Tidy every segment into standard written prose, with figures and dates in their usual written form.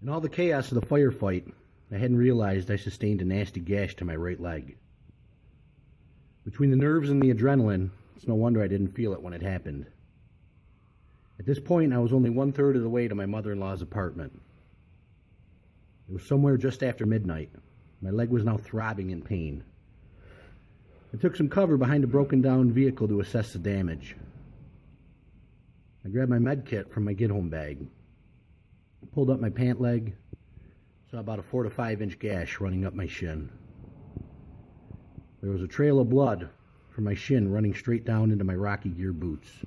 In all the chaos of the firefight, I hadn't realized I sustained a nasty gash to my right leg. Between the nerves and the adrenaline, it's no wonder I didn't feel it when it happened. At this point, I was only 1/3 of the way to my mother-in-law's apartment. It was somewhere just after midnight. My leg was now throbbing in pain. I took some cover behind a broken-down vehicle to assess the damage. I grabbed my med kit from my get-home bag, pulled up my pant leg, saw about a 4 to 5 inch gash running up my shin. There was a trail of blood from my shin running straight down into my Rocky Gear boots.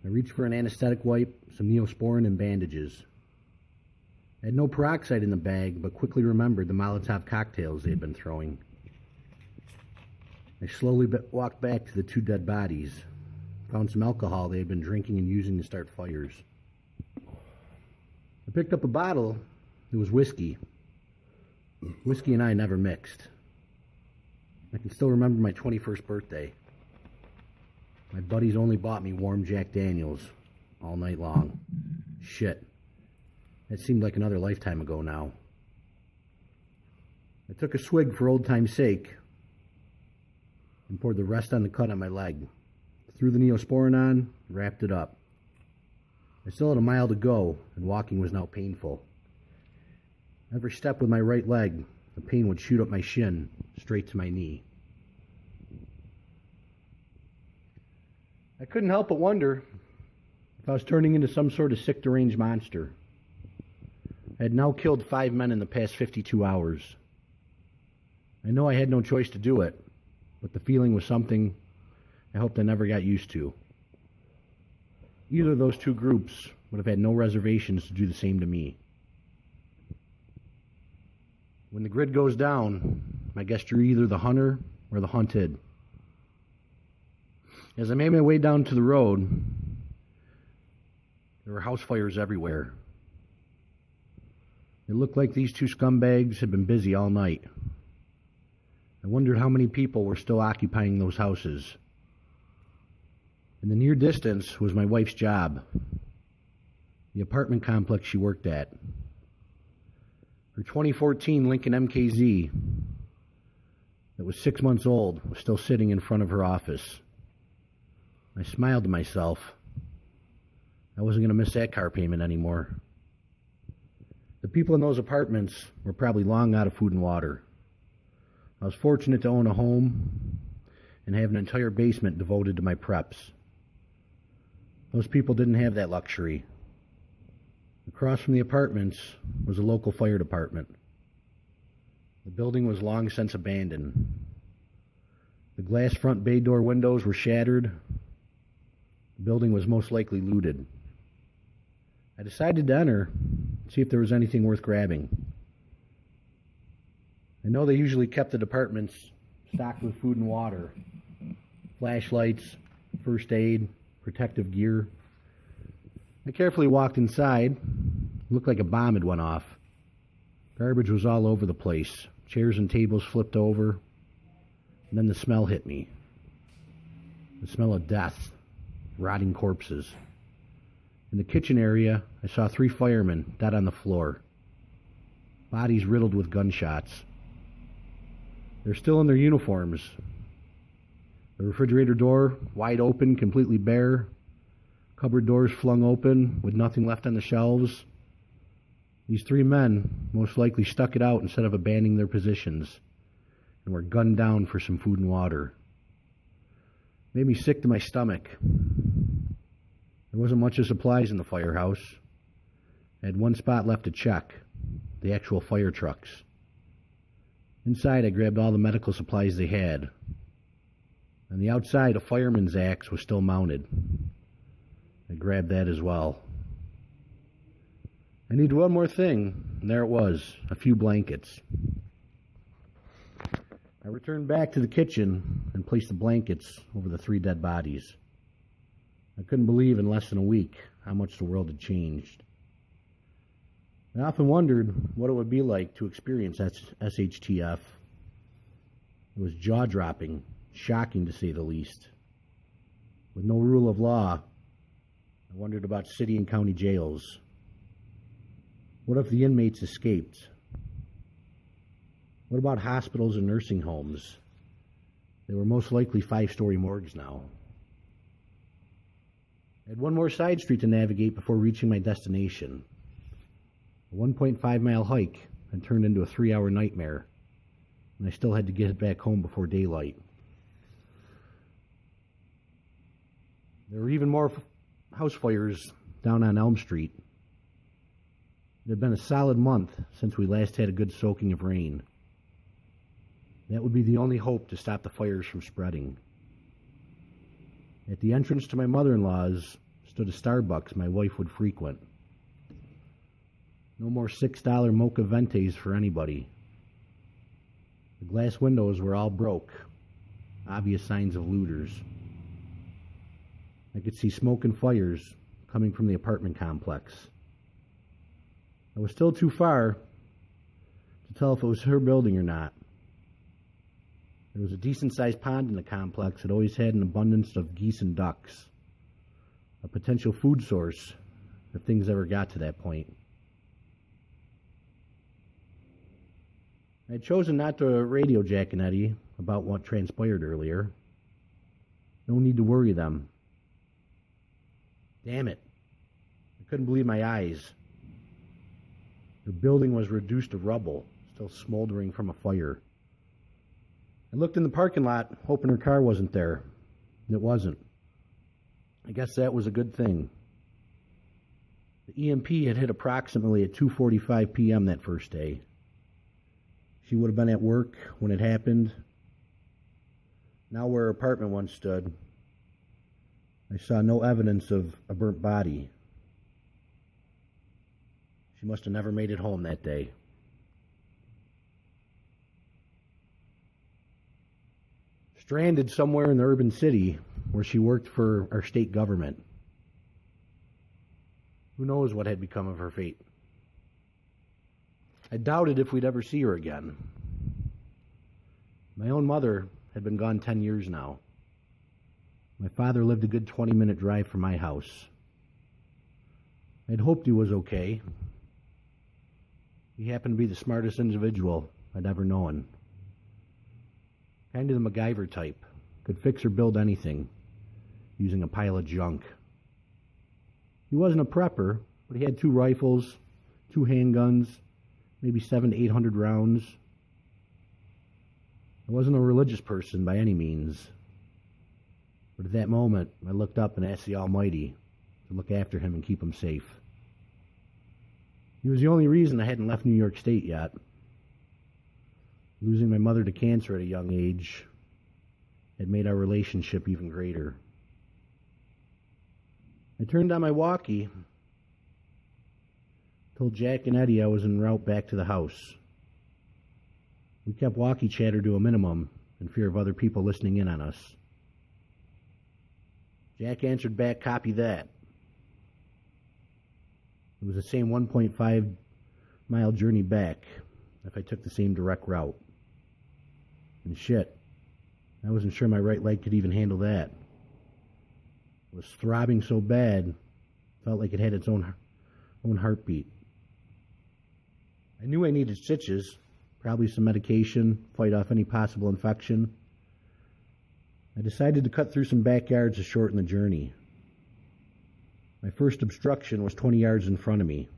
I reached for an anesthetic wipe, some Neosporin, and bandages. I had no peroxide in the bag, but quickly remembered the Molotov cocktails they had been throwing. I slowly walked back to the 2 dead bodies, found some alcohol they had been drinking and using to start fires. I picked up a bottle. It was whiskey. Whiskey and I never mixed. I can still remember my 21st birthday. My buddies only bought me warm Jack Daniels all night long. Shit. That seemed like another lifetime ago now. I took a swig for old time's sake and poured the rest on the cut on my leg. Threw the Neosporin on, wrapped it up. I still had a mile to go, and walking was now painful. Every step with my right leg, the pain would shoot up my shin, straight to my knee. I couldn't help but wonder if I was turning into some sort of sick, deranged monster. I had now killed 5 men in the past 52 hours. I know I had no choice to do it, but the feeling was something I hoped I never got used to. Either of those two groups would have had no reservations to do the same to me. When the grid goes down, I guess you're either the hunter or the hunted. As I made my way down to the road, there were house fires everywhere. It looked like these 2 scumbags had been busy all night. I wondered how many people were still occupying those houses. In the near distance was my wife's job, the apartment complex she worked at. Her 2014 Lincoln MKZ, that was 6 months old, was still sitting in front of her office. I smiled to myself. I wasn't going to miss that car payment anymore. The people in those apartments were probably long out of food and water. I was fortunate to own a home and have an entire basement devoted to my preps. Those people didn't have that luxury. Across from the apartments was a local fire department. The building was long since abandoned. The glass front bay door windows were shattered. The building was most likely looted. I decided to enter and see if there was anything worth grabbing. I know they usually kept the departments stocked with food and water, flashlights, first aid, protective gear. I carefully walked inside. It looked like a bomb had went off. Garbage was all over the place. Chairs and tables flipped over. And then the smell hit me. The smell of death, rotting corpses. In the kitchen area, I saw 3 firemen dead on the floor. Bodies riddled with gunshots. They're still in their uniforms. The refrigerator door wide open, completely bare. Cupboard doors flung open with nothing left on the shelves. These 3 men most likely stuck it out instead of abandoning their positions and were gunned down for some food and water. It made me sick to my stomach. There wasn't much of supplies in the firehouse. I had one spot left to check, the actual fire trucks. Inside, I grabbed all the medical supplies they had. On the outside, a fireman's axe was still mounted. I grabbed that as well. I needed one more thing, and there it was, a few blankets. I returned back to the kitchen and placed the blankets over the 3 dead bodies. I couldn't believe in less than a week how much the world had changed. I often wondered what it would be like to experience SHTF. It was jaw-dropping, shocking to say the least. With no rule of law, I wondered about city and county jails. What if the inmates escaped? What about hospitals and nursing homes? They were most likely 5-story morgues now. I had one more side street to navigate before reaching my destination. A 1.5-mile hike had turned into a 3-hour nightmare, and I still had to get back home before daylight. There were even more house fires down on Elm Street. It had been a solid month since we last had a good soaking of rain. That would be the only hope to stop the fires from spreading. At the entrance to my mother-in-law's stood a Starbucks my wife would frequent. No more $6 mocha ventes for anybody. The glass windows were all broke, obvious signs of looters. I could see smoke and fires coming from the apartment complex. I was still too far to tell if it was her building or not. There was a decent-sized pond in the complex that always had an abundance of geese and ducks, a potential food source if things ever got to that point. I had chosen not to radio Jack and Eddie about what transpired earlier. No need to worry them. Damn it. I couldn't believe my eyes. Their building was reduced to rubble, still smoldering from a fire. I looked in the parking lot, hoping her car wasn't there. It wasn't. I guess that was a good thing. The EMP had hit approximately at 2:45 p.m. that first day. She would have been at work when it happened. Now where her apartment once stood, I saw no evidence of a burnt body. She must have never made it home that day. Stranded somewhere in the urban city where she worked for our state government. Who knows what had become of her fate? I doubted if we'd ever see her again. My own mother had been gone 10 years now. My father lived a good 20-minute drive from my house. I'd hoped he was okay. He happened to be the smartest individual I'd ever known. Kind of the MacGyver type. Could fix or build anything using a pile of junk. He wasn't a prepper, but he had 2 rifles, 2 handguns, maybe 700 to 800 rounds. I wasn't a religious person by any means. But at that moment, I looked up and asked the Almighty to look after him and keep him safe. He was the only reason I hadn't left New York State yet. Losing my mother to cancer at a young age had made our relationship even greater. I turned on my walkie, told Jack and Eddie I was en route back to the house. We kept walkie chatter to a minimum in fear of other people listening in on us. Jack answered back, "Copy that." It was the same 1.5-mile journey back if I took the same direct route. And shit, I wasn't sure my right leg could even handle that. It was throbbing so bad, felt like it had its own heartbeat. I knew I needed stitches, probably some medication, fight off any possible infection. I decided to cut through some backyards to shorten the journey. My first obstruction was 20 yards in front of me.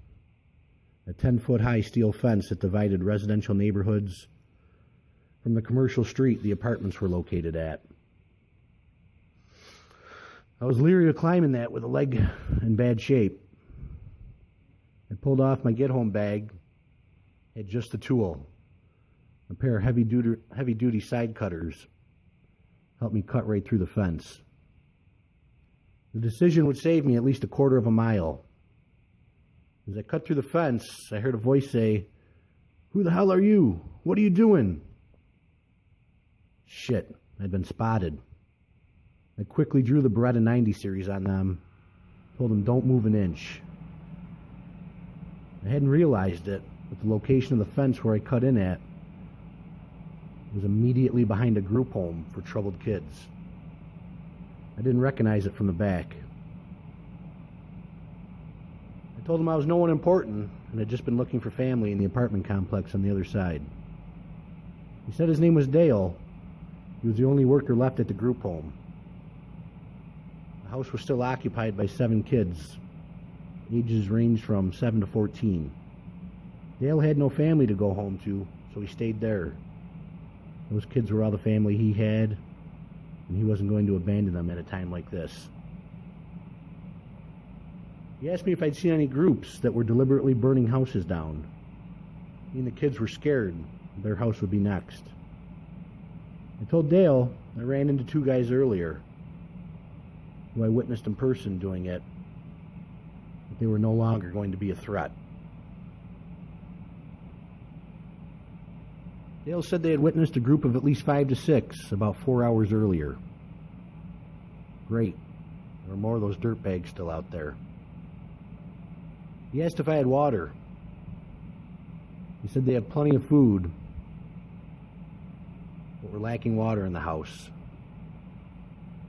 A 10-foot-high steel fence that divided residential neighborhoods from the commercial street the apartments were located at. I was leery of climbing that with a leg in bad shape. I pulled off my get-home bag, had just the tool, a pair of heavy-duty side cutters. Helped me cut right through the fence. The decision would save me at least a quarter of a mile. As I cut through the fence, I heard a voice say, "Who the hell are you? What are you doing?" Shit, I'd been spotted. I quickly drew the Beretta 90 series on them, told them don't move an inch. I hadn't realized it, but the location of the fence where I cut in at was immediately behind a group home for troubled kids. I didn't recognize it from the back. I told them I was no one important and had just been looking for family in the apartment complex on the other side. He said his name was Dale. He was the only worker left at the group home. The house was still occupied by 7 kids. Ages ranged from 7 to 14. Dale had no family to go home to, so he stayed there. Those kids were all the family he had, and he wasn't going to abandon them at a time like this. He asked me if I'd seen any groups that were deliberately burning houses down. He and the kids were scared their house would be next. I told Dale I ran into 2 guys earlier who I witnessed in person doing it, but they were no longer going to be a threat. Dale said they had witnessed a group of at least 5 to 6 about 4 hours earlier. Great. There were more of those dirtbags still out there. He asked if I had water. He said they had plenty of food, but were lacking water in the house.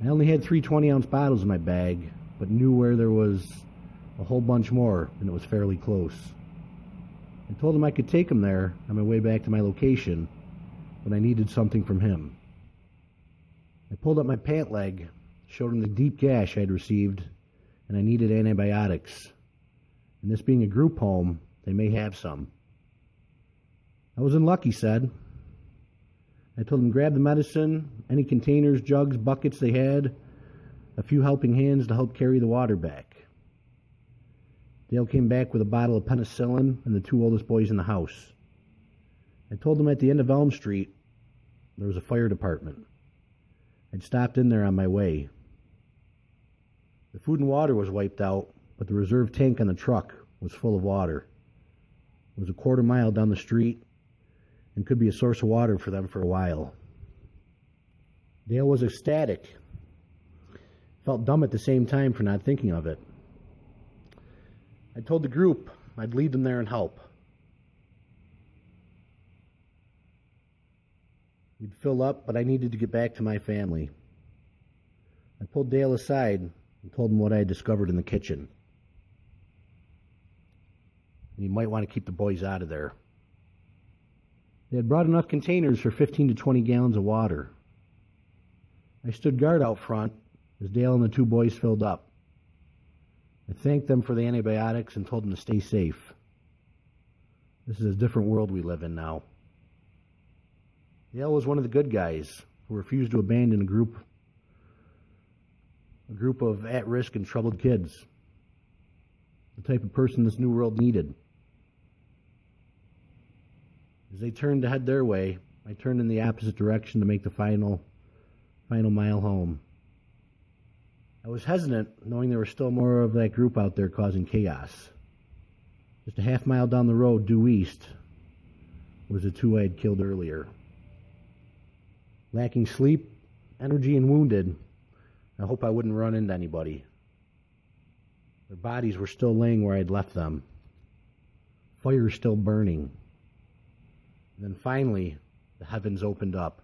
I only had 3 20-ounce bottles in my bag, but knew where there was a whole bunch more, and it was fairly close. I told him I could take him there on my way back to my location, but I needed something from him. I pulled up my pant leg, showed him the deep gash I had received, and I needed antibiotics. And this being a group home, they may have some. I was in luck, he said. I told him grab the medicine, any containers, jugs, buckets they had, a few helping hands to help carry the water back. Dale came back with a bottle of penicillin and the 2 oldest boys in the house. I told them at the end of Elm Street there was a fire department. I'd stopped in there on my way. The food and water was wiped out, but the reserve tank on the truck was full of water. It was a 1/4 mile down the street and could be a source of water for them for a while. Dale was ecstatic. Felt dumb at the same time for not thinking of it. I told the group I'd lead them there and help. We'd fill up, but I needed to get back to my family. I pulled Dale aside and told him what I had discovered in the kitchen. And you might want to keep the boys out of there. They had brought enough containers for 15 to 20 gallons of water. I stood guard out front as Dale and the 2 boys filled up. I thanked them for the antibiotics and told them to stay safe. This is a different world we live in now. Dale was one of the good guys who refused to abandon a group of at-risk and troubled kids. The type of person this new world needed. As they turned to head their way, I turned in the opposite direction to make the final mile home. I was hesitant, knowing there was still more of that group out there causing chaos. Just a 1/2 mile down the road, due east, was the 2 I had killed earlier. Lacking sleep, energy, and wounded, I hope I wouldn't run into anybody. Their bodies were still laying where I'd left them. Fire still burning. And then finally, the heavens opened up.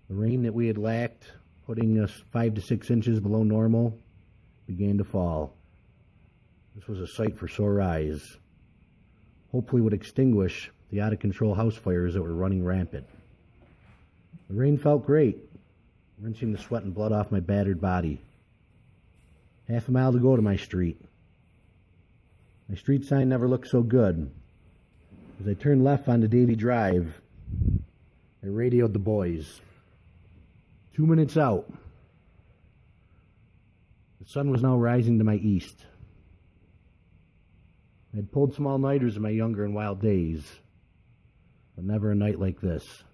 The rain that we had lacked, putting us 5 to 6 inches below normal, began to fall. This was a sight for sore eyes. Hopefully would extinguish the out-of-control house fires that were running rampant. The rain felt great, rinsing the sweat and blood off my battered body. 1/2 mile to go to my street. My street sign never looked so good. As I turned left onto Davy Drive, I radioed the boys. 2 minutes out. The sun was now rising to my east. I had pulled some all-nighters in my younger and wild days, but never a night like this.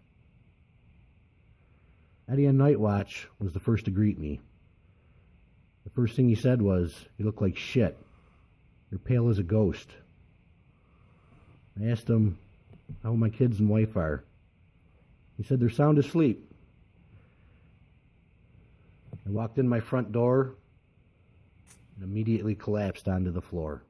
Eddie on night watch was the first to greet me. The first thing he said was, "You look like shit. You're pale as a ghost." I asked him how my kids and wife are. He said they're sound asleep. I walked in my front door and immediately collapsed onto the floor.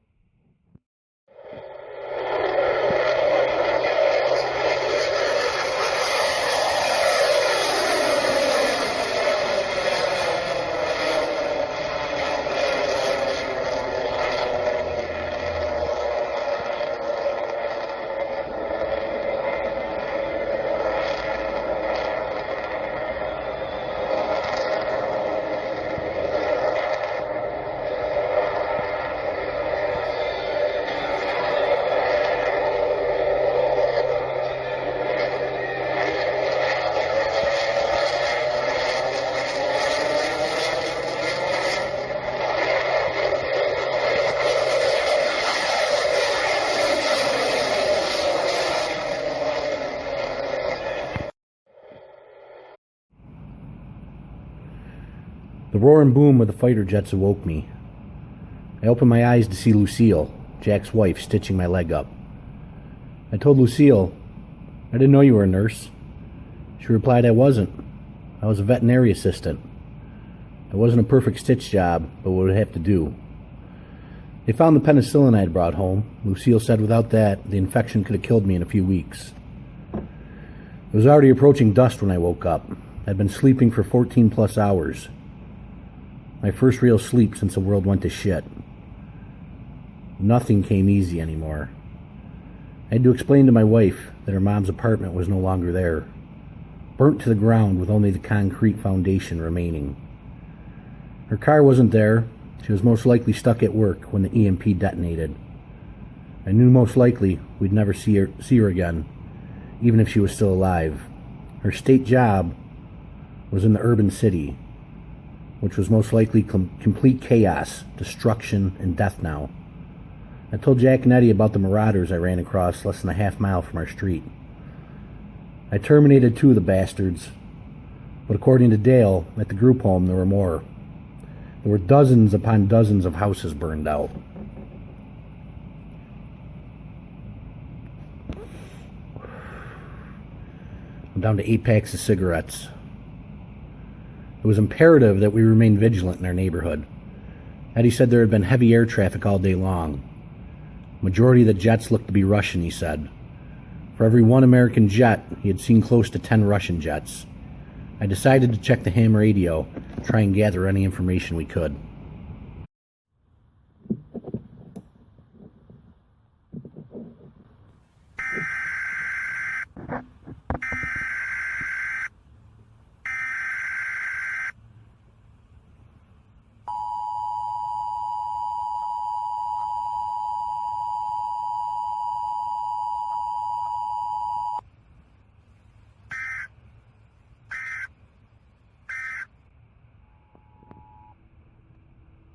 The roar and boom of the fighter jets awoke me. I opened my eyes to see Lucille, Jack's wife, stitching my leg up. I told Lucille, "I didn't know you were a nurse." She replied, "I wasn't. I was a veterinary assistant. It wasn't a perfect stitch job, but what would have to do." They found the penicillin I had brought home. Lucille said without that, the infection could have killed me in a few weeks. It was already approaching dusk when I woke up. I'd been sleeping for 14 plus hours. My first real sleep since the world went to shit. Nothing came easy anymore. I had to explain to my wife that her mom's apartment was no longer there, burnt to the ground with only the concrete foundation remaining. Her car wasn't there. She was most likely stuck at work when the EMP detonated. I knew most likely we'd never see her again, even if she was still alive. Her state job was in the urban city, which was most likely complete chaos, destruction, and death now. I told Jack and Eddie about the marauders I ran across less than a half mile from our street. I terminated 2 of the bastards, but according to Dale, at the group home there were more. There were dozens upon dozens of houses burned out. I'm down to 8 packs of cigarettes. It was imperative that we remain vigilant in our neighborhood. Eddie said there had been heavy air traffic all day long. Majority of the jets looked to be Russian, he said. For every 1 American jet, he had seen close to 10 Russian jets. I decided to check the ham radio, try and gather any information we could.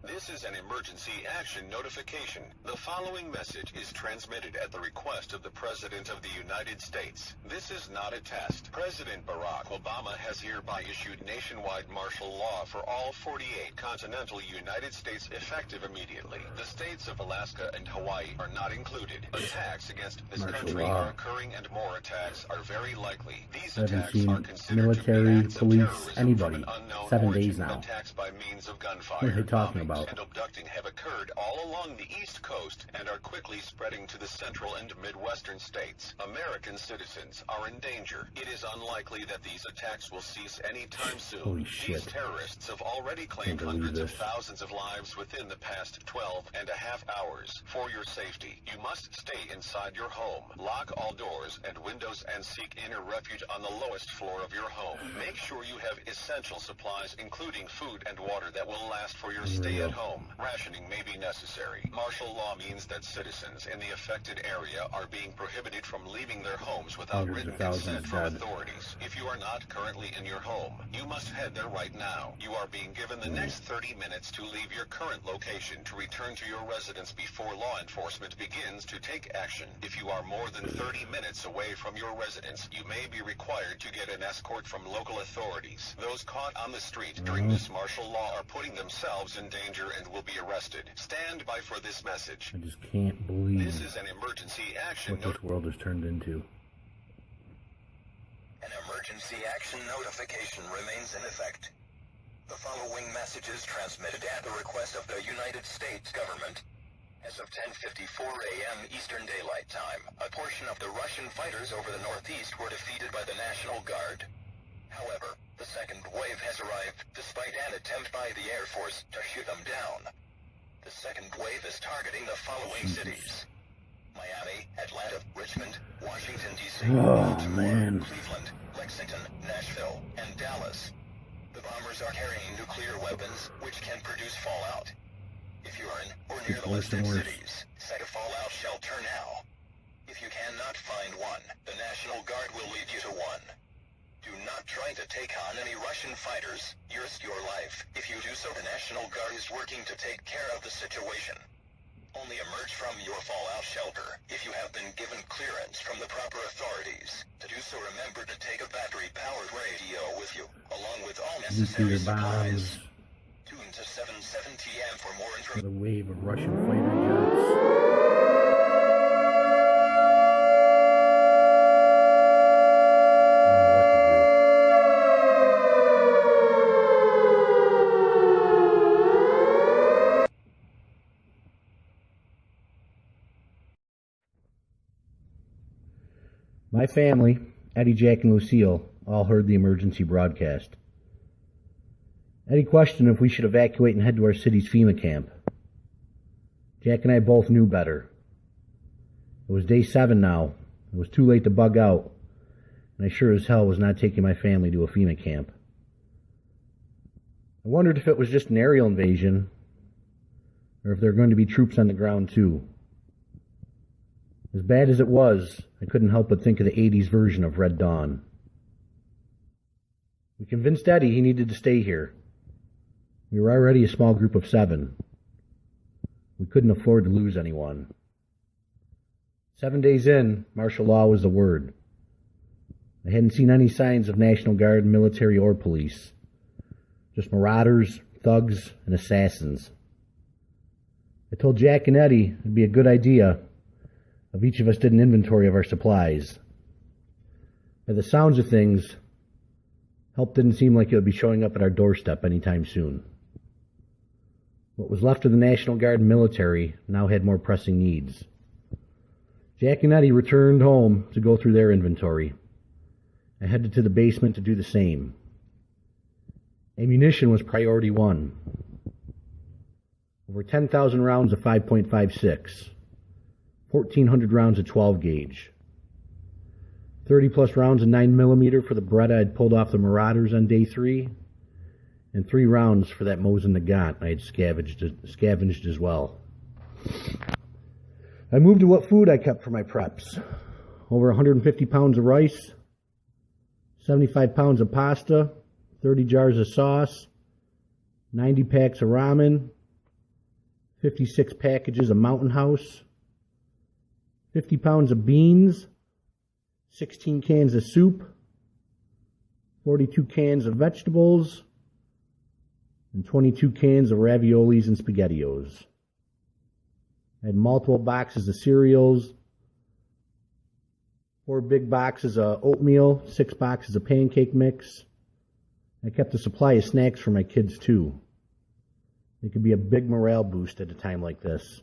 This is an emergency action notification. The following message is transmitted at the request of the President of the United States. This is not a test. President Barack Obama has hereby issued nationwide martial law for all 48 continental United States effective immediately. The states of Alaska and Hawaii are not included. Attacks against this country are occurring and more attacks are very likely. These attacks are considered military, to be acts police, of terrorism anybody. from an unknown 7 origin. days now. Attacks by means of gunfire, What are they talking bombings, about? and abducting have occurred all along the East Coast and are quickly spreading to the central and Midwestern states. American citizens are in danger. It is unlikely that these attacks will cease anytime soon. Holy shit. These terrorists have already claimed hundreds of thousands of lives within the past 12 and a half hours. For your safety, you must stay inside your home. Lock all doors and windows and seek inner refuge on the lowest floor of your home. Make sure you have essential supplies, including food and water that will last for your stay at home. Rationing may be necessary. Martial law means that citizens in the affected area are being prohibited from leaving their homes without written consent from authorities. If you are not currently in your home, you must head there right now. You are being given the next 30 minutes to leave your current location to return to your residence before law enforcement begins to take action. If you are more than 30 minutes away from your residence, you may be required to get an escort from local authorities. Those caught on the street during this martial law are putting themselves in danger and will be arrested. Stand by for this message. I just can't believe This is an emergency action what this world has turned into. An emergency action notification remains in effect. The following message is transmitted at the request of the United States government. As of 10:54 a.m. Eastern Daylight Time, a portion of the Russian fighters over the Northeast were defeated by the National Guard. However, the second wave has arrived, despite an attempt by the Air Force to shoot them down. The second wave is targeting the following cities: Miami, Atlanta, Richmond, Washington, D.C., Baltimore, Cleveland, Lexington, Nashville, and Dallas. The bombers are carrying nuclear weapons, which can produce fallout. If you are in or near the listed cities, set a fallout shelter now. If you cannot find one, the National Guard will lead you to one. Do not try to take on any Russian fighters. Risk your life. If you do so, the National Guard is working to take care of the situation. Only emerge from your fallout shelter if you have been given clearance from the proper authorities. To do so, remember to take a battery-powered radio with you, along with all necessary supplies. to 7:70 a.m. for more information. The wave of Russian fighter jets. My family, Eddie, Jack, and Lucille, all heard the emergency broadcast. Eddie questioned if we should evacuate and head to our city's FEMA camp. Jack and I both knew better. It was day 7 now. It was too late to bug out, and I sure as hell was not taking my family to a FEMA camp. I wondered if it was just an aerial invasion, or if there were going to be troops on the ground too. As bad as it was, I couldn't help but think of the 80s version of Red Dawn. We convinced Eddie he needed to stay here. We were already a small group of 7. We couldn't afford to lose anyone. 7 days in, martial law was the word. I hadn't seen any signs of National Guard, military, or police. Just marauders, thugs, and assassins. I told Jack and Eddie it'd be a good idea if each of us did an inventory of our supplies. By the sounds of things, help didn't seem like it would be showing up at our doorstep anytime soon. What was left of the National Guard and military now had more pressing needs. Jack and Eddie returned home to go through their inventory. I headed to the basement to do the same. Ammunition was priority 1. Over 10,000 rounds of 5.56. 1,400 rounds of 12 gauge. 30 plus rounds of 9mm for the Beretta I'd pulled off the Marauders on day 3. And 3 rounds for that Mosin Nagant I had scavenged as well. I moved to what food I kept for my preps. Over 150 pounds of rice, 75 pounds of pasta, 30 jars of sauce, 90 packs of ramen, 56 packages of Mountain House, 50 pounds of beans, 16 cans of soup, 42 cans of vegetables, and 22 cans of raviolis and SpaghettiOs. I had multiple boxes of cereals, 4 big boxes of oatmeal, 6 boxes of pancake mix. I kept a supply of snacks for my kids too. It could be a big morale boost at a time like this.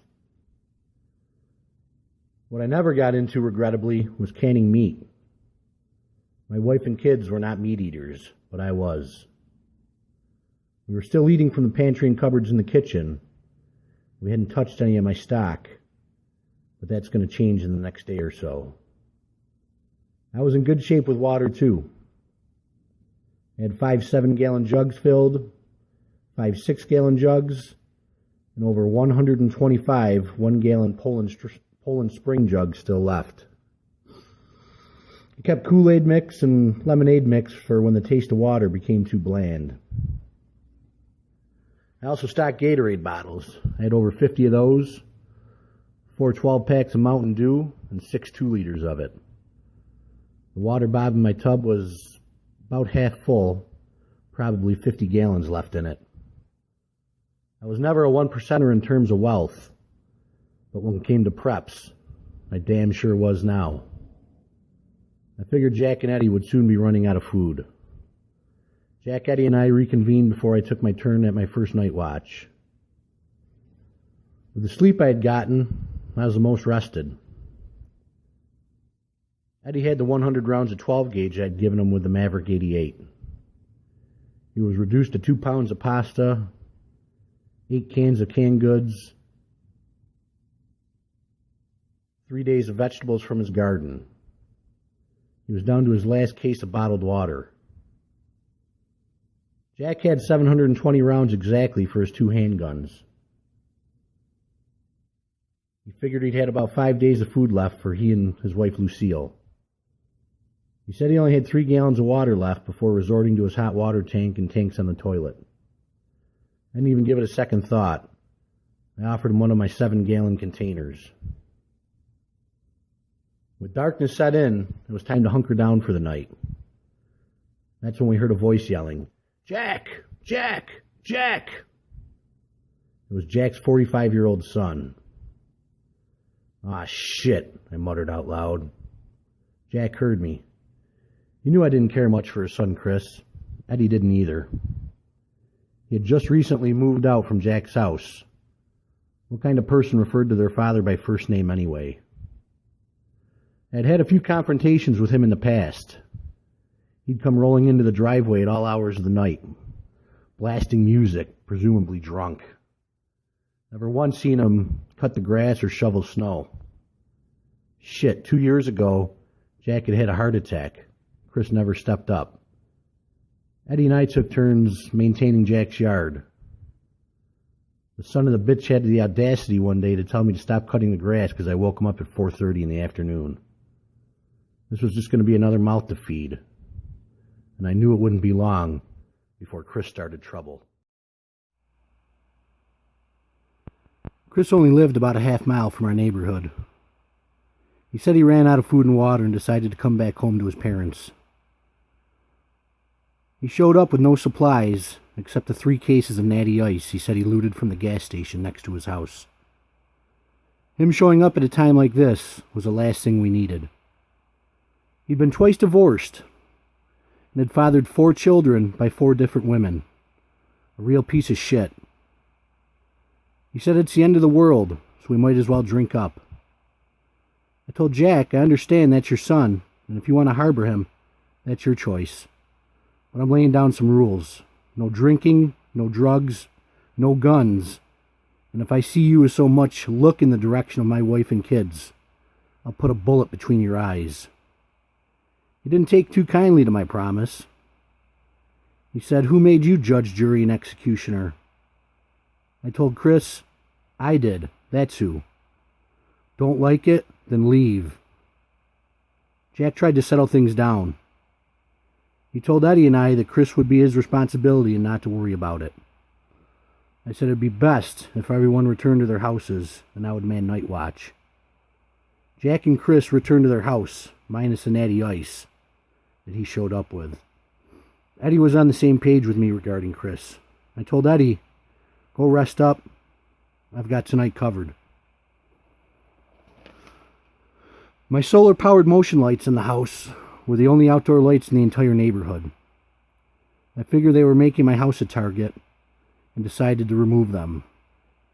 What I never got into, regrettably, was canning meat. My wife and kids were not meat eaters, but I was. We were still eating from the pantry and cupboards in the kitchen. We hadn't touched any of my stock, but that's going to change in the next day or so. I was in good shape with water, too. I had 5 7-gallon jugs filled, 5 6-gallon jugs, and over 125 1-gallon Poland Spring jugs still left. I kept Kool-Aid mix and lemonade mix for when the taste of water became too bland. I also stocked Gatorade bottles. I had over 50 of those, 4 12-packs of Mountain Dew, and 6 2-liters of it. The water bob in my tub was about half full, probably 50 gallons left in it. I was never a 1%er in terms of wealth, but when it came to preps, I damn sure was now. I figured Jack and Eddie would soon be running out of food. Jack, Eddie, and I reconvened before I took my turn at my first night watch. With the sleep I had gotten, I was the most rested. Eddie had the 100 rounds of 12 gauge I'd given him with the Maverick 88. He was reduced to 2 pounds of pasta, 8 cans of canned goods, 3 days of vegetables from his garden. He was down to his last case of bottled water. Jack had 720 rounds exactly for his 2 handguns. He figured he'd had about 5 days of food left for he and his wife Lucille. He said he only had 3 gallons of water left before resorting to his hot water tank and tanks on the toilet. I didn't even give it a second thought. I offered him one of my 7-gallon containers. With darkness set in, it was time to hunker down for the night. That's when we heard a voice yelling, "Jack! Jack! Jack!" It was Jack's 45-year-old son. "Ah, shit," I muttered out loud. Jack heard me. He knew I didn't care much for his son, Chris. Eddie didn't either. He had just recently moved out from Jack's house. What kind of person referred to their father by first name anyway? I'd had a few confrontations with him in the past. He'd come rolling into the driveway at all hours of the night, blasting music, presumably drunk. Never once seen him cut the grass or shovel snow. Shit, 2 years ago, Jack had had a heart attack. Chris never stepped up. Eddie and I took turns maintaining Jack's yard. The son of the bitch had the audacity one day to tell me to stop cutting the grass because I woke him up at 4:30 in the afternoon. This was just going to be another mouth to feed. And I knew it wouldn't be long before Chris started trouble. Chris only lived about a half mile from our neighborhood. He said he ran out of food and water and decided to come back home to his parents. He showed up with no supplies except the 3 cases of Natty Ice he said he looted from the gas station next to his house. Him showing up at a time like this was the last thing we needed. He'd been twice divorced and had fathered 4 children by 4 different women. A real piece of shit. He said it's the end of the world, so we might as well drink up. I told Jack, I understand that's your son, and if you want to harbor him, that's your choice. But I'm laying down some rules. No drinking, no drugs, no guns. And if I see you as so much look in the direction of my wife and kids, I'll put a bullet between your eyes. He didn't take too kindly to my promise. He said, "Who made you judge, jury, and executioner?" I told Chris, "I did. That's who. Don't like it? Then leave." Jack tried to settle things down. He told Eddie and I that Chris would be his responsibility and not to worry about it. I said it'd be best if everyone returned to their houses and I would man night watch. Jack and Chris returned to their house, minus the Natty Ice that he showed up with. Eddie was on the same page with me regarding Chris. I told Eddie, "Go rest up. I've got tonight covered." My solar-powered motion lights in the house were the only outdoor lights in the entire neighborhood. I figured they were making my house a target and decided to remove them.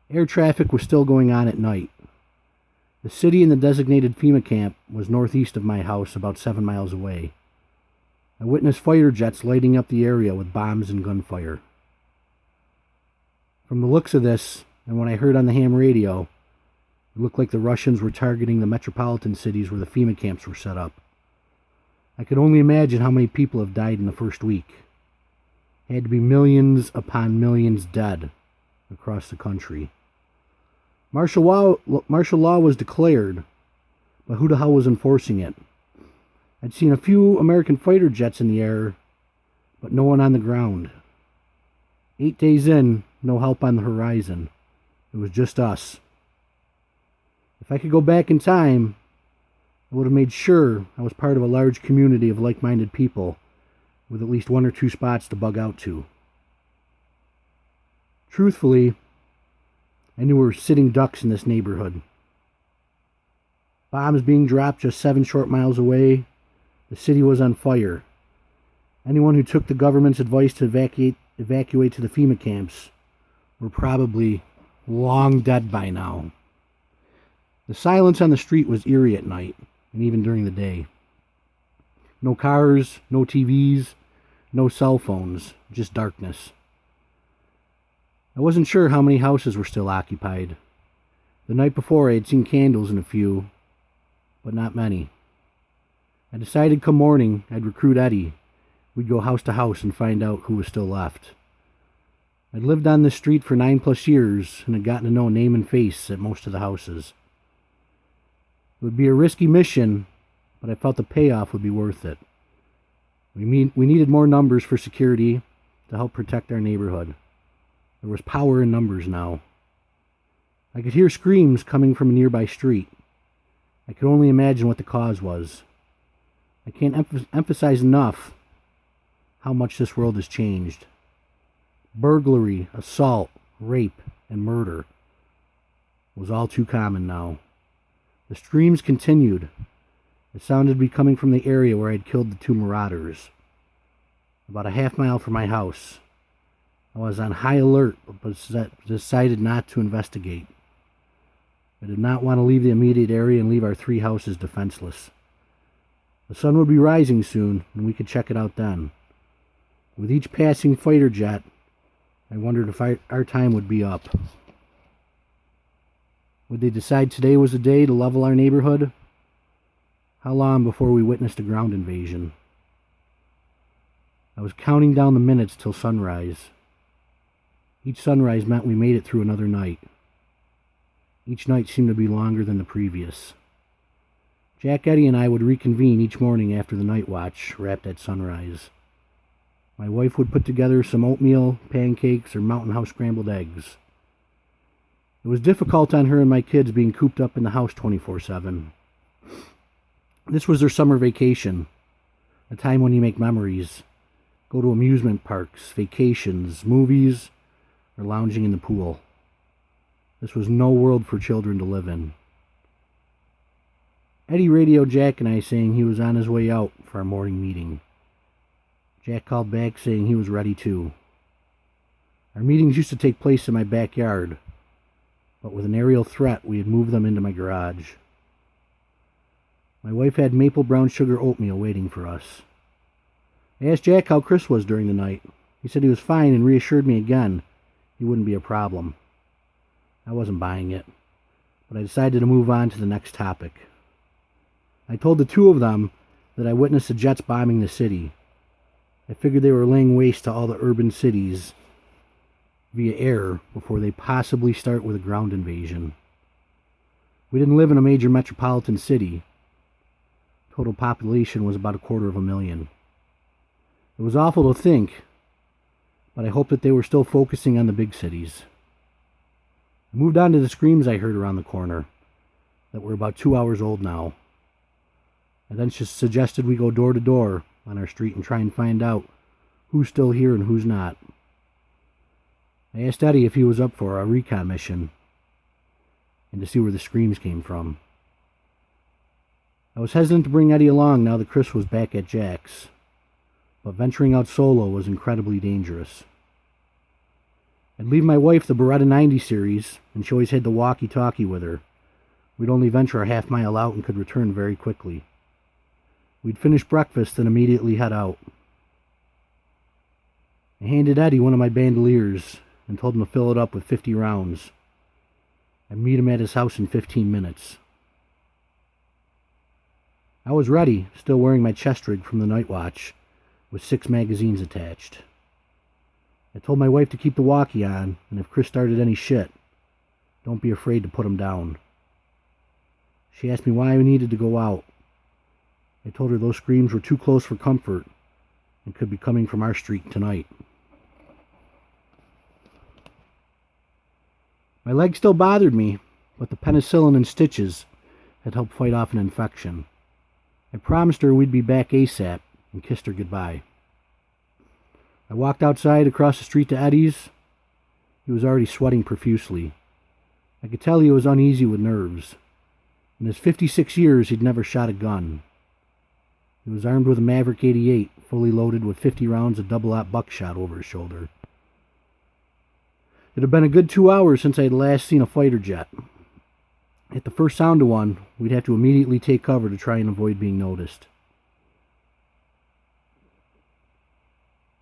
Air traffic was still going on at night. The city and the designated FEMA camp was northeast of my house, about 7 miles away. I witnessed fighter jets lighting up the area with bombs and gunfire. From the looks of this, and what I heard on the ham radio, it looked like the Russians were targeting the metropolitan cities where the FEMA camps were set up. I could only imagine how many people have died in the first week. It had to be millions upon millions dead across the country. Martial law was declared, but who the hell was enforcing it? I'd seen a few American fighter jets in the air, but no one on the ground. 8 days in, no help on the horizon. It was just us. If I could go back in time, I would have made sure I was part of a large community of like-minded people with at least 1 or 2 spots to bug out to. Truthfully, I knew we were sitting ducks in this neighborhood. Bombs being dropped just 7 short miles away. The city was on fire. Anyone who took the government's advice to evacuate to the FEMA camps were probably long dead by now. The silence on the street was eerie at night, and even during the day. No cars, no TVs, no cell phones, just darkness. I wasn't sure how many houses were still occupied. The night before I had seen candles in a few, but not many. I decided come morning I'd recruit Eddie. We'd go house to house and find out who was still left. I'd lived on this street for 9+ years and had gotten to know name and face at most of the houses. It would be a risky mission, but I felt the payoff would be worth it. We needed more numbers for security to help protect our neighborhood. There was power in numbers now. I could hear screams coming from a nearby street. I could only imagine what the cause was. I can't emphasize enough how much this world has changed. Burglary, assault, rape, and murder was all too common now. The screams continued. It sounded to be coming from the area where I had killed the two marauders. About a half-mile from my house. I was on high alert, but decided not to investigate. I did not want to leave the immediate area and leave our 3 houses defenseless. The sun would be rising soon, and we could check it out then. With each passing fighter jet, I wondered if our time would be up. Would they decide today was the day to level our neighborhood? How long before we witnessed a ground invasion? I was counting down the minutes till sunrise. Each sunrise meant we made it through another night. Each night seemed to be longer than the previous. Jack, Eddie, and I would reconvene each morning after the night watch, wrapped at sunrise. My wife would put together some oatmeal, pancakes, or Mountain House scrambled eggs. It was difficult on her and my kids being cooped up in the house 24/7. This was their summer vacation, a time when you make memories, go to amusement parks, vacations, movies, or lounging in the pool. This was no world for children to live in. Eddie radioed Jack and I saying he was on his way out for our morning meeting. Jack called back saying he was ready too. Our meetings used to take place in my backyard, but with an aerial threat we had moved them into my garage. My wife had maple brown sugar oatmeal waiting for us. I asked Jack how Chris was during the night. He said he was fine and reassured me again he wouldn't be a problem. I wasn't buying it, but I decided to move on to the next topic. I told the two of them that I witnessed the jets bombing the city. I figured they were laying waste to all the urban cities via air before they possibly start with a ground invasion. We didn't live in a major metropolitan city. Total population was about 250,000. It was awful to think, but I hoped that they were still focusing on the big cities. I moved on to the screams I heard around the corner that were about 2 hours old now. I then suggested we go door to door on our street and try and find out who's still here and who's not. I asked Eddie if he was up for a recon mission and to see where the screams came from. I was hesitant to bring Eddie along now that Chris was back at Jack's, but venturing out solo was incredibly dangerous. I'd leave my wife the Beretta 90 series, and she always had the walkie-talkie with her. We'd only venture a half-mile out and could return very quickly. We'd finish breakfast and immediately head out. I handed Eddie one of my bandoliers and told him to fill it up with 50 rounds. I'd meet him at his house in 15 minutes. I was ready, still wearing my chest rig from the night watch, with 6 magazines attached. I told my wife to keep the walkie on, and if Chris started any shit, don't be afraid to put him down. She asked me why I needed to go out. I told her those screams were too close for comfort and could be coming from our street tonight. My leg still bothered me, but the penicillin and stitches had helped fight off an infection. I promised her we'd be back ASAP and kissed her goodbye. I walked outside across the street to Eddie's. He was already sweating profusely. I could tell he was uneasy with nerves. In his 56 years, he'd never shot a gun. He was armed with a Maverick 88, fully loaded with 50 rounds of double-aught buckshot over his shoulder. It had been a good 2 hours since I had last seen a fighter jet. At the first sound of one, we'd have to immediately take cover to try and avoid being noticed.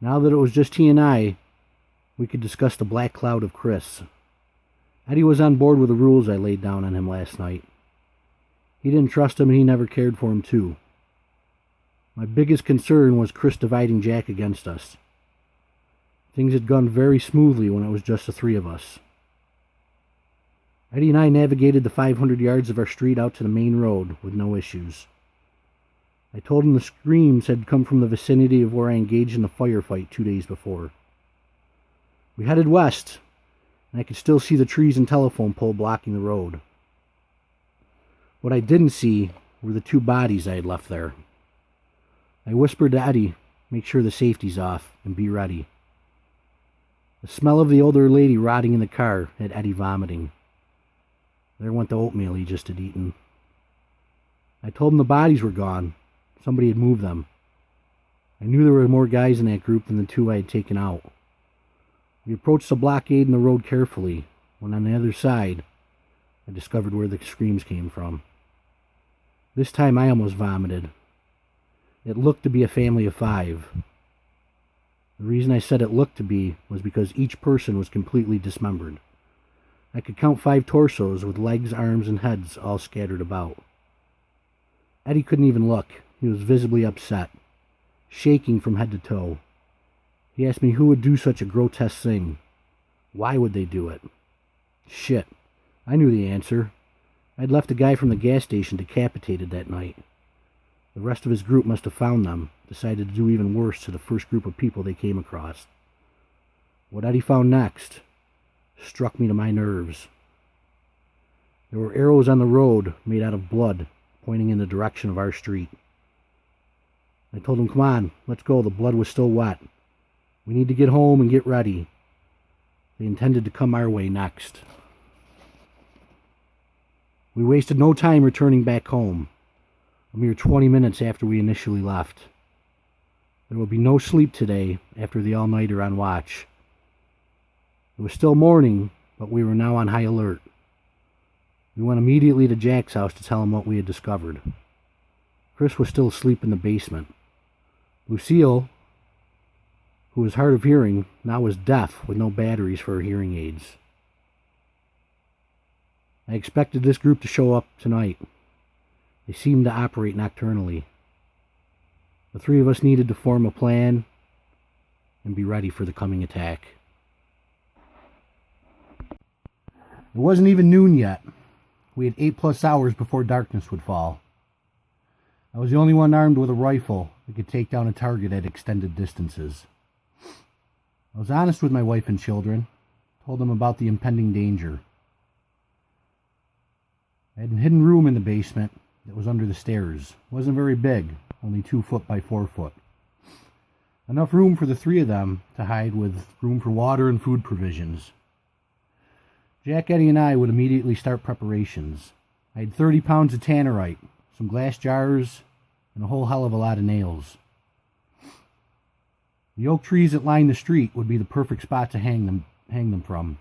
Now that it was just he and I, we could discuss the black cloud of Chris. Eddie was on board with the rules I laid down on him last night. He didn't trust him and he never cared for him too. My biggest concern was Chris dividing Jack against us. Things had gone very smoothly when it was just the 3 of us. Eddie and I navigated the 500 yards of our street out to the main road with no issues. I told him the screams had come from the vicinity of where I engaged in the firefight 2 days before. We headed west, and I could still see the trees and telephone pole blocking the road. What I didn't see were the 2 bodies I had left there. I whispered to Eddie, make sure the safety's off, and be ready. The smell of the older lady rotting in the car had Eddie vomiting. There went the oatmeal he just had eaten. I told him the bodies were gone. Somebody had moved them. I knew there were more guys in that group than the 2 I had taken out. We approached the blockade in the road carefully, when on the other side, I discovered where the screams came from. This time I almost vomited. It looked to be a family of 5. The reason I said it looked to be was because each person was completely dismembered. I could count 5 torsos with legs, arms, and heads all scattered about. Eddie couldn't even look. He was visibly upset, shaking from head to toe. He asked me who would do such a grotesque thing. Why would they do it? Shit. I knew the answer. I'd left a guy from the gas station decapitated that night. The rest of his group must have found them, decided to do even worse to the first group of people they came across. What Eddie found next struck me to my nerves. There were arrows on the road made out of blood, pointing in the direction of our street. I told him, come on, let's go. The blood was still wet. We need to get home and get ready. They intended to come our way next. We wasted no time returning back home, a mere 20 minutes after we initially left. There will be no sleep today after the all-nighter on watch. It was still morning, but we were now on high alert. We went immediately to Jack's house to tell him what we had discovered. Chris was still asleep in the basement. Lucille, who was hard of hearing, now was deaf with no batteries for her hearing aids. I expected this group to show up tonight. They seemed to operate nocturnally. The 3 of us needed to form a plan and be ready for the coming attack. It wasn't even noon yet. We had 8+ hours before darkness would fall. I was the only one armed with a rifle that could take down a target at extended distances. I was honest with my wife and children, told them about the impending danger. I had a hidden room in the basement that was under the stairs. It wasn't very big, only 2 foot by 4 foot. Enough room for the 3 of them to hide with room for water and food provisions. Jack, Eddie, and I would immediately start preparations. I had 30 pounds of tannerite, some glass jars, and a whole hell of a lot of nails. The oak trees that lined the street would be the perfect spot to hang them from.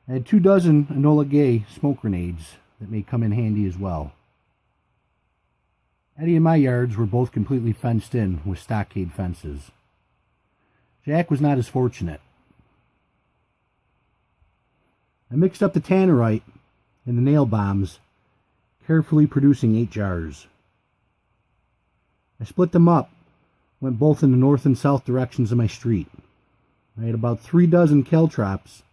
I had 2 dozen Enola Gay smoke grenades that may come in handy as well. Eddie and my yards were both completely fenced in with stockade fences. Jack was not as fortunate. I mixed up the tannerite and the nail bombs, carefully producing 8 jars. I split them up, went both in the north and south directions of my street. I had about 3 dozen caltrops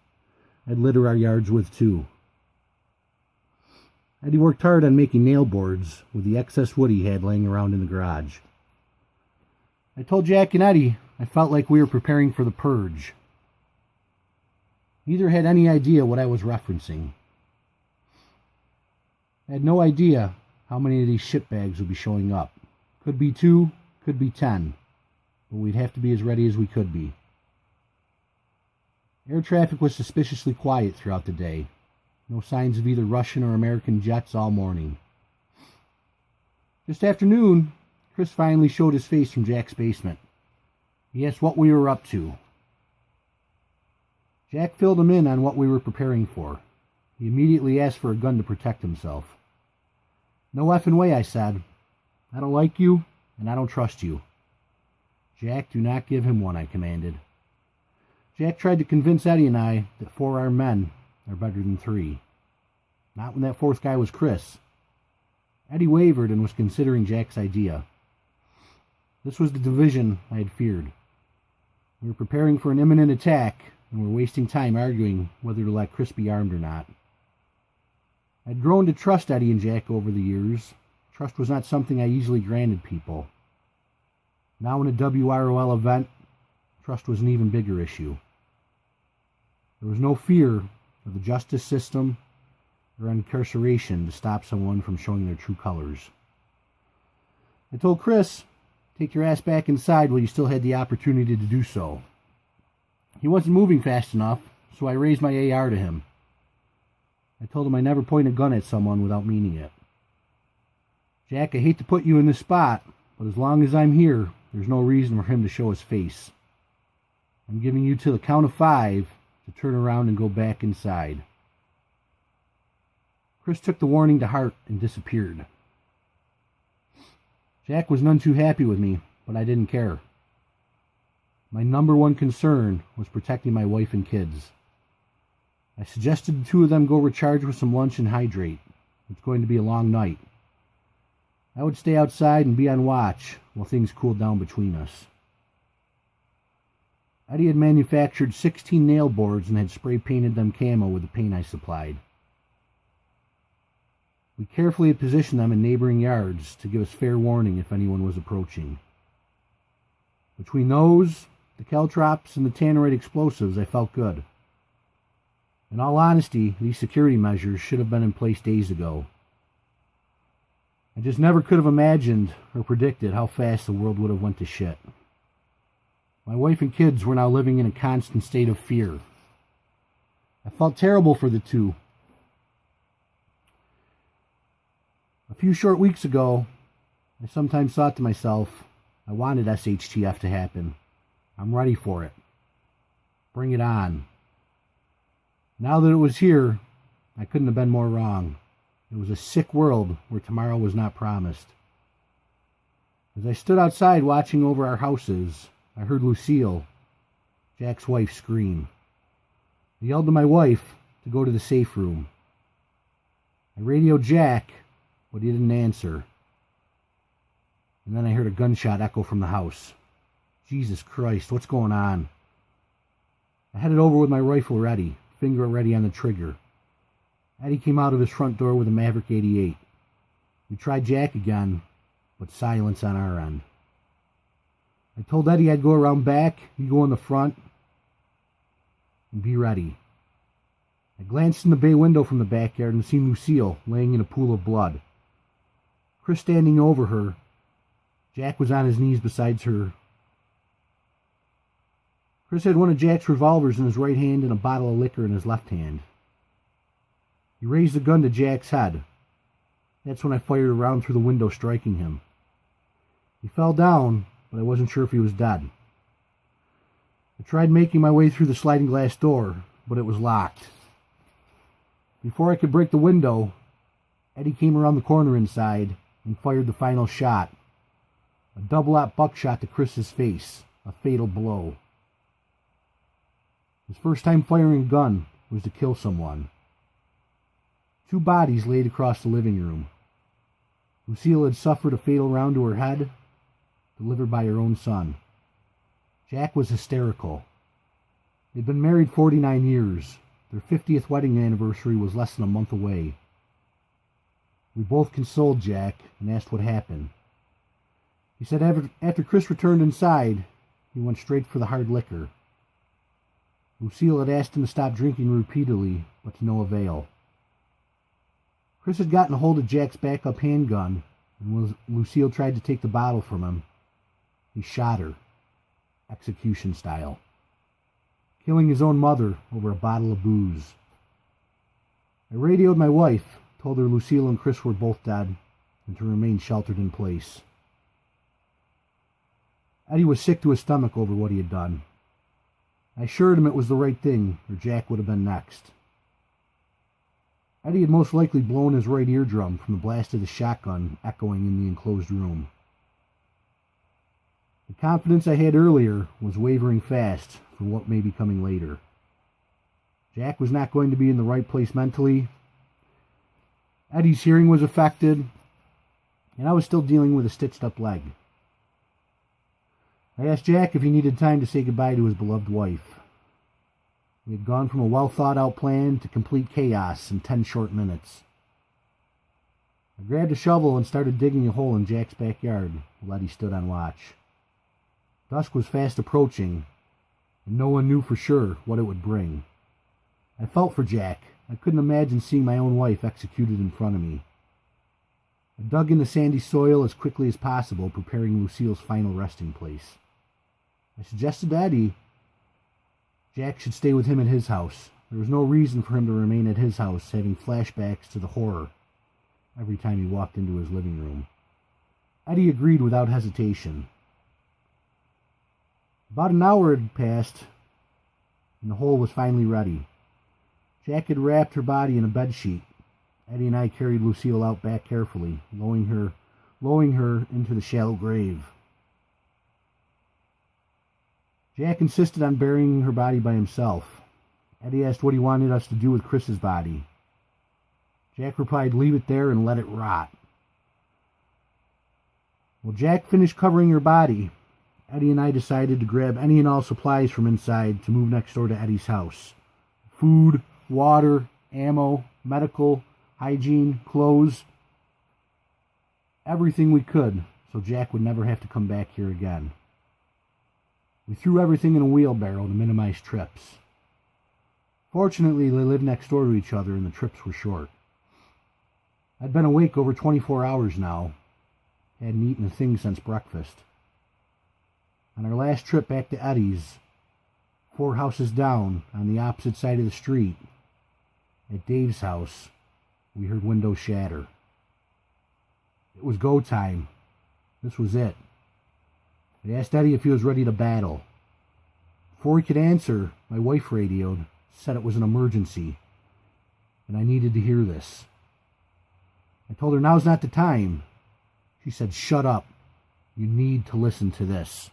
I'd litter our yards with too. Eddie worked hard on making nail boards with the excess wood he had laying around in the garage. I told Jack and Eddie I felt like we were preparing for the purge. Neither had any idea what I was referencing. I had no idea how many of these shitbags would be showing up. Could be 2, could be 10, but we'd have to be as ready as we could be. Air traffic was suspiciously quiet throughout the day. No signs of either Russian or American jets all morning. Just after noon, Chris finally showed his face from Jack's basement. He asked what we were up to. Jack filled him in on what we were preparing for. He immediately asked for a gun to protect himself. No effing way, I said. I don't like you, and I don't trust you. Jack, do not give him one, I commanded. Jack tried to convince Eddie and I that 4 armed men are better than 3. Not when that 4th guy was Chris. Eddie wavered and was considering Jack's idea. This was the division I had feared. We were preparing for an imminent attack, and were wasting time arguing whether to let Chris be armed or not. I'd grown to trust Eddie and Jack over the years. Trust was not something I easily granted people. Now in a WROL event, trust was an even bigger issue. There was no fear of the justice system or incarceration to stop someone from showing their true colors. I told Chris, take your ass back inside while you still had the opportunity to do so. He wasn't moving fast enough, so I raised my AR to him. I told him I never point a gun at someone without meaning it. Jack, I hate to put you in this spot, but as long as I'm here, there's no reason for him to show his face. I'm giving you till the count of 5 to turn around and go back inside. Chris took the warning to heart and disappeared. Jack was none too happy with me, but I didn't care. My number one concern was protecting my wife and kids. I suggested the two of them go recharge with some lunch and hydrate. It's going to be a long night. I would stay outside and be on watch while things cooled down between us. Eddie had manufactured 16 nail boards and had spray painted them camo with the paint I supplied. We carefully had positioned them in neighboring yards to give us fair warning if anyone was approaching. Between those, the caltrops, and the tannerite explosives, I felt good. In all honesty, these security measures should have been in place days ago. I just never could have imagined or predicted how fast the world would have went to shit. My wife and kids were now living in a constant state of fear. I felt terrible for the two. A few short weeks ago, I sometimes thought to myself, I wanted SHTF to happen. I'm ready for it. Bring it on. Now that it was here, I couldn't have been more wrong. It was a sick world where tomorrow was not promised. As I stood outside watching over our houses, I heard Lucille, Jack's wife, scream. I yelled to my wife to go to the safe room. I radioed Jack, but he didn't answer. And then I heard a gunshot echo from the house. Jesus Christ, what's going on? I headed over with my rifle ready, finger ready on the trigger. Eddie came out of his front door with a Maverick 88. We tried Jack again, but silence on our end. I told Eddie I'd go around back, you go in the front, and be ready. I glanced in the bay window from the backyard and seen Lucille laying in a pool of blood. Chris standing over her. Jack was on his knees beside her. Chris had one of Jack's revolvers in his right hand and a bottle of liquor in his left hand. He raised the gun to Jack's head. That's when I fired a round through the window, striking him. He fell down, but I wasn't sure if he was dead. I tried making my way through the sliding glass door, but it was locked. Before I could break the window, Eddie came around the corner inside and fired the final shot. A double-aught buckshot to Chris's face, a fatal blow. His first time firing a gun was to kill someone. 2 bodies laid across the living room. Lucille had suffered a fatal round to her head, delivered by her own son. Jack was hysterical. They'd been married 49 years. Their 50th wedding anniversary was less than a month away. We both consoled Jack and asked what happened. He said after Chris returned inside, he went straight for the hard liquor. Lucille had asked him to stop drinking repeatedly, but to no avail. Chris had gotten a hold of Jack's backup handgun, and when Lucille tried to take the bottle from him, he shot her, execution style, killing his own mother over a bottle of booze. I radioed my wife, told her Lucille and Chris were both dead, and to remain sheltered in place. Eddie was sick to his stomach over what he had done. I assured him it was the right thing, or Jack would have been next. Eddie had most likely blown his right eardrum from the blast of the shotgun echoing in the enclosed room. The confidence I had earlier was wavering fast for what may be coming later. Jack was not going to be in the right place mentally. Eddie's hearing was affected, and I was still dealing with a stitched-up leg. I asked Jack if he needed time to say goodbye to his beloved wife. We had gone from a well-thought-out plan to complete chaos in 10 short minutes. I grabbed a shovel and started digging a hole in Jack's backyard while Eddie stood on watch. Dusk was fast approaching, and no one knew for sure what it would bring. I felt for Jack. I couldn't imagine seeing my own wife executed in front of me. I dug in the sandy soil as quickly as possible, preparing Lucille's final resting place. I suggested to Eddie, Jack should stay with him at his house. There was no reason for him to remain at his house, having flashbacks to the horror every time he walked into his living room. Eddie agreed without hesitation. About an hour had passed, and the hole was finally ready. Jack had wrapped her body in a bedsheet. Eddie and I carried Lucille out back carefully, lowering her into the shallow grave. Jack insisted on burying her body by himself. Eddie asked what he wanted us to do with Chris's body. Jack replied, leave it there and let it rot. Well, Jack finished covering her body. Eddie and I decided to grab any and all supplies from inside to move next door to Eddie's house. Food, water, ammo, medical, hygiene, clothes, everything we could, so Jack would never have to come back here again. We threw everything in a wheelbarrow to minimize trips. Fortunately, they lived next door to each other and the trips were short. I'd been awake over 24 hours now. Hadn't eaten a thing since breakfast. On our last trip back to Eddie's, 4 houses down on the opposite side of the street, at Dave's house, we heard windows shatter. It was go time. This was it. I asked Eddie if he was ready to battle. Before he could answer, my wife radioed, said it was an emergency, and I needed to hear this. I told her now's not the time. She said, shut up. You need to listen to this.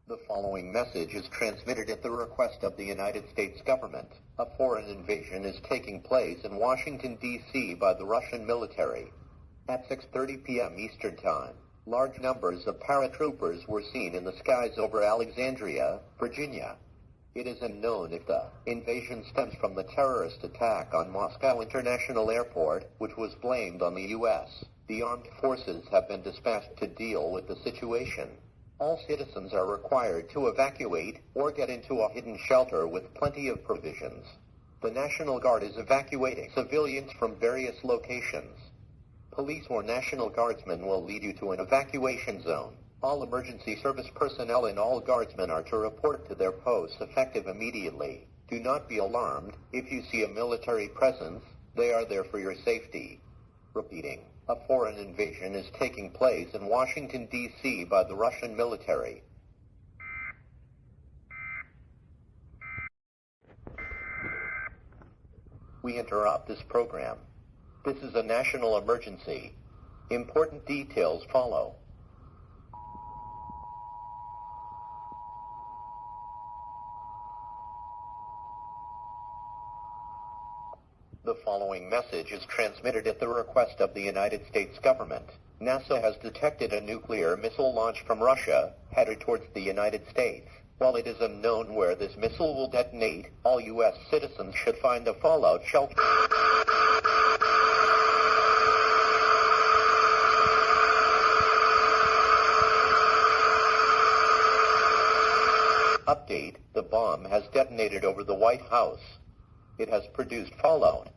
The following message is transmitted at the request of the United States government. A foreign invasion is taking place in Washington, D.C. by the Russian military. At 6:30 p.m. Eastern Time, large numbers of paratroopers were seen in the skies over Alexandria, Virginia. It is unknown if the invasion stems from the terrorist attack on Moscow International Airport, which was blamed on the U.S. The armed forces have been dispatched to deal with the situation. All citizens are required to evacuate or get into a hidden shelter with plenty of provisions. The National Guard is evacuating civilians from various locations. Police or National Guardsmen will lead you to an evacuation zone. All emergency service personnel and all guardsmen are to report to their posts effective immediately. Do not be alarmed. If you see a military presence, they are there for your safety. Repeating. A foreign invasion is taking place in Washington, D.C. by the Russian military. We interrupt this program. This is a national emergency. Important details follow. The following message is transmitted at the request of the United States government. NASA has detected a nuclear missile launched from Russia, headed towards the United States. While it is unknown where this missile will detonate, all U.S. citizens should find a fallout shelter. Update: the bomb has detonated over the White House. It has produced fallout.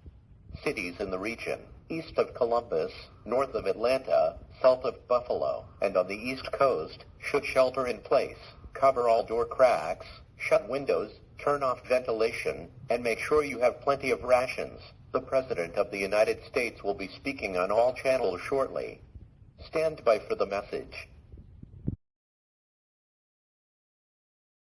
Cities in the region, east of Columbus, north of Atlanta, south of Buffalo, and on the East Coast, should shelter in place, cover all door cracks, shut windows, turn off ventilation, and make sure you have plenty of rations. The President of the United States will be speaking on all channels shortly. Stand by for the message.